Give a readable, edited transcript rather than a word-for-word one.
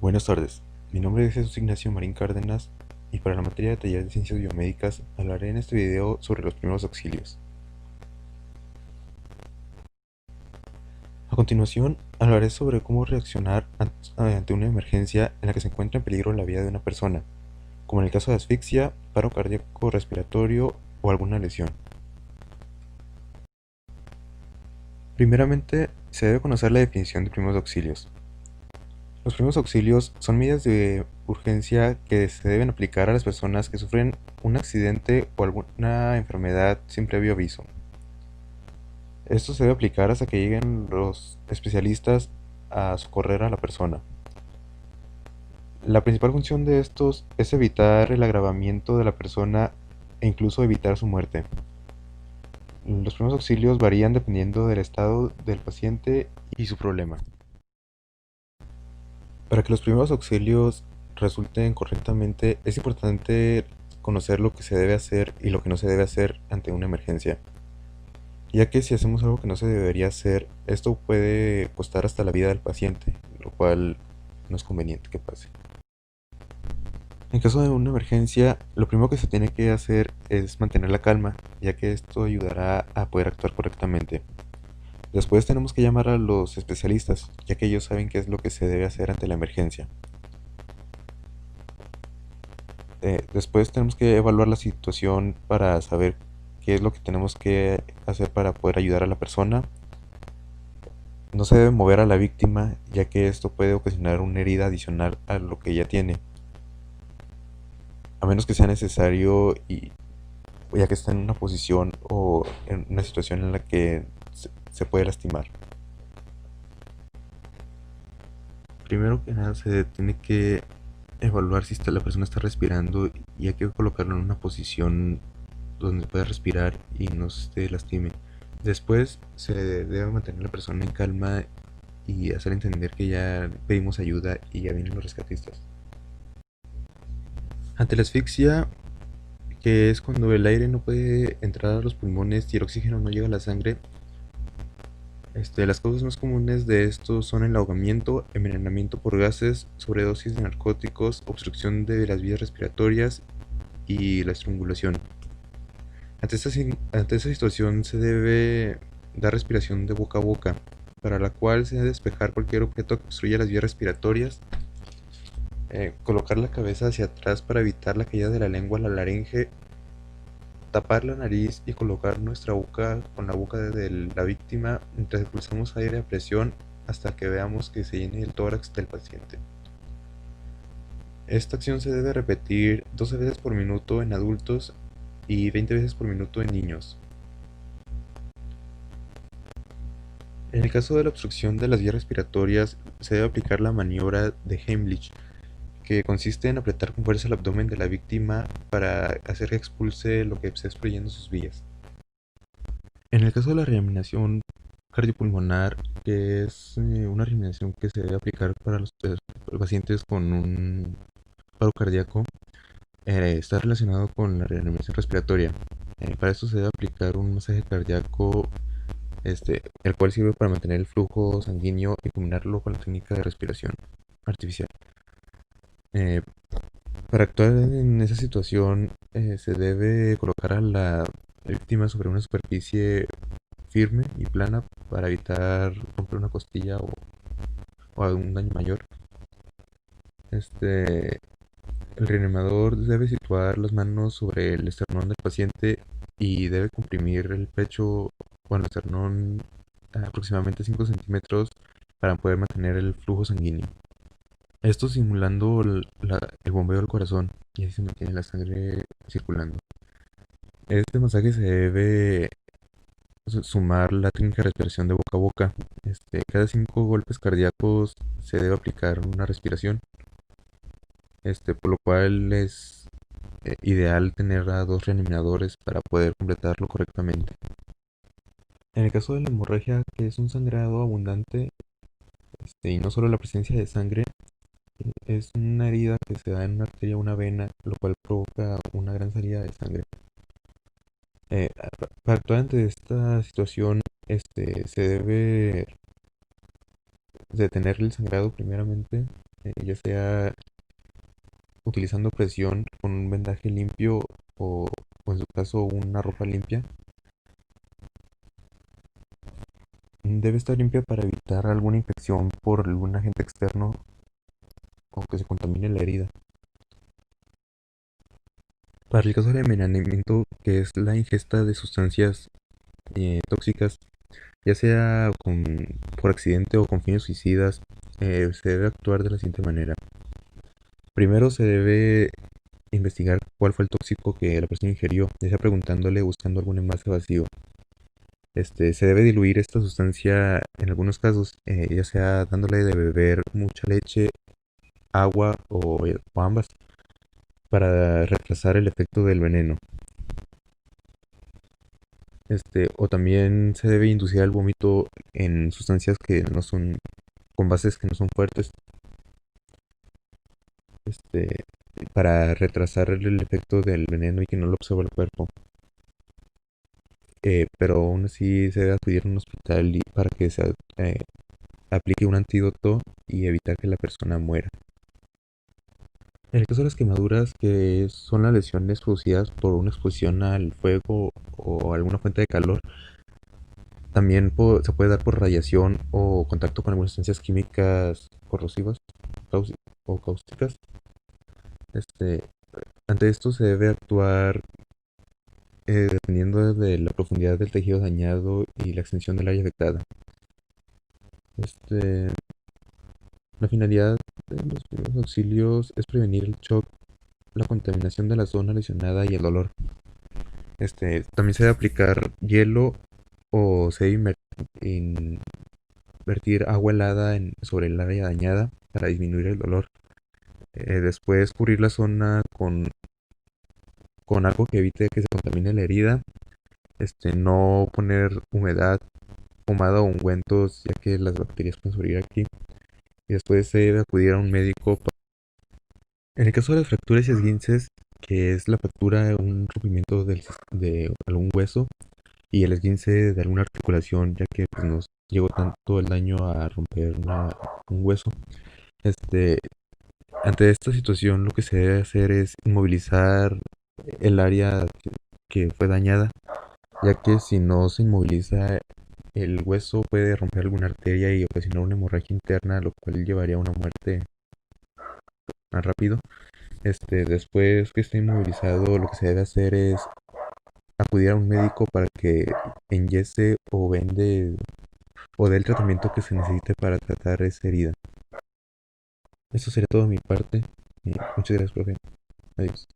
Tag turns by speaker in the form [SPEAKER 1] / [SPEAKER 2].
[SPEAKER 1] Buenas tardes, mi nombre es Jesús Ignacio Marín Cárdenas y para la materia de taller de ciencias biomédicas hablaré en este video sobre los primeros auxilios. A continuación, hablaré sobre cómo reaccionar ante una emergencia en la que se encuentra en peligro la vida de una persona, como en el caso de asfixia, paro cardíaco respiratorio o alguna lesión. Primeramente, se debe conocer la definición de primeros auxilios. Los primeros auxilios son medidas de urgencia que se deben aplicar a las personas que sufren un accidente o alguna enfermedad sin previo aviso. Esto se debe aplicar hasta que lleguen los especialistas a socorrer a la persona. La principal función de estos es evitar el agravamiento de la persona e incluso evitar su muerte. Los primeros auxilios varían dependiendo del estado del paciente y su problema. Para que los primeros auxilios resulten correctamente, es importante conocer lo que se debe hacer y lo que no se debe hacer ante una emergencia, ya que si hacemos algo que no se debería hacer, esto puede costar hasta la vida del paciente, lo cual no es conveniente que pase. En caso de una emergencia, lo primero que se tiene que hacer es mantener la calma, ya que esto ayudará a poder actuar correctamente. Después tenemos que llamar a los especialistas, ya que ellos saben qué es lo que se debe hacer ante la emergencia. Después tenemos que evaluar la situación para saber qué es lo que tenemos que hacer para poder ayudar a la persona. No se debe mover a la víctima, ya que esto puede ocasionar una herida adicional a lo que ya tiene, a menos que sea necesario y ya que está en una posición o en una situación en la que se puede lastimar. Primero que nada se tiene que evaluar si la persona está respirando y hay que colocarlo en una posición donde pueda respirar y no se lastime. Después se debe mantener la persona en calma y hacer entender que ya pedimos ayuda y ya vienen los rescatistas. Ante la asfixia, que es cuando el aire no puede entrar a los pulmones y el oxígeno no llega a la sangre, las causas más comunes de esto son el ahogamiento, envenenamiento por gases, sobredosis de narcóticos, obstrucción de las vías respiratorias y la estrangulación. Ante esta situación se debe dar respiración de boca a boca, para la cual se debe despejar cualquier objeto que obstruya las vías respiratorias, colocar la cabeza hacia atrás para evitar la caída de la lengua a la laringe, tapar la nariz y colocar nuestra boca con la boca de la víctima mientras expulsamos aire a presión hasta que veamos que se llene el tórax del paciente. Esta acción se debe repetir 12 veces por minuto en adultos y 20 veces por minuto en niños. En el caso de la obstrucción de las vías respiratorias, se debe aplicar la maniobra de Heimlich, que consiste en apretar con fuerza el abdomen de la víctima para hacer que expulse lo que esté obstruyendo sus vías. En el caso de la reanimación cardiopulmonar, que es una reanimación que se debe aplicar para los pacientes con un paro cardíaco, está relacionado con la reanimación respiratoria. Para esto se debe aplicar un masaje cardíaco, el cual sirve para mantener el flujo sanguíneo y combinarlo con la técnica de respiración artificial. Eh, para actuar en esa situación, se debe colocar a la víctima sobre una superficie firme y plana para evitar romper una costilla o algún daño mayor. El reanimador debe situar las manos sobre el esternón del paciente y debe comprimir el pecho o el esternón a aproximadamente 5 centímetros para poder mantener el flujo sanguíneo. Esto simulando el bombeo del corazón y así se mantiene la sangre circulando. Este masaje se debe sumar la técnica de respiración de boca a boca. Cada 5 golpes cardíacos se debe aplicar una respiración, por lo cual es ideal tener a 2 reanimadores para poder completarlo correctamente. En el caso de la hemorragia, que es un sangrado abundante, y no solo la presencia de sangre, es una herida que se da en una arteria o una vena, lo cual provoca una gran salida de sangre. Para actuar ante esta situación, se debe detener el sangrado primeramente ya sea utilizando presión con un vendaje limpio o, o en su caso una ropa limpia. Debe estar limpia para evitar alguna infección por algún agente externo o que se contamine la herida. Para el caso del envenenamiento, que es la ingesta de sustancias tóxicas, ya sea por accidente o con fines suicidas, se debe actuar de la siguiente manera. Primero se debe investigar cuál fue el tóxico que la persona ingirió, ya sea preguntándole, buscando algún envase vacío. Se debe diluir esta sustancia en algunos casos, ya sea dándole de beber mucha leche, agua o ambas, para retrasar el efecto del veneno. O también se debe inducir al vómito en sustancias que no son, con bases que no son fuertes, este, para retrasar el efecto del veneno y que no lo absorba el cuerpo. Pero aún así se debe acudir a un hospital para que se aplique un antídoto y evitar que la persona muera. En el caso de las quemaduras, que son las lesiones producidas por una exposición al fuego o alguna fuente de calor, también se puede dar por radiación o contacto con algunas sustancias químicas corrosivas o cáusticas. Este, Ante esto se debe actuar dependiendo de la profundidad del tejido dañado y la extensión del área afectada. Este, la finalidad de los primeros auxilios es prevenir el shock, la contaminación de la zona lesionada y el dolor. También se debe aplicar hielo o se debe vertir agua helada sobre el área dañada para disminuir el dolor. Después cubrir la zona con algo que evite que se contamine la herida. No poner humedad, pomada o ungüentos, ya que las bacterias pueden sobrevivir aquí. Y después se debe acudir a un médico. En el caso de las fracturas y esguinces, que es la fractura, un rompimiento de algún hueso y el esguince de alguna articulación, ya que pues, nos llegó tanto el daño a romper un hueso. Este, Ante esta situación, lo que se debe hacer es inmovilizar el área que fue dañada, ya que si no se inmoviliza el hueso puede romper alguna arteria y ocasionar una hemorragia interna, lo cual llevaría a una muerte más rápido. Después que esté inmovilizado, lo que se debe hacer es acudir a un médico para que enyese o vende o dé el tratamiento que se necesite para tratar esa herida. Eso sería todo de mi parte. Muchas gracias, profe. Adiós.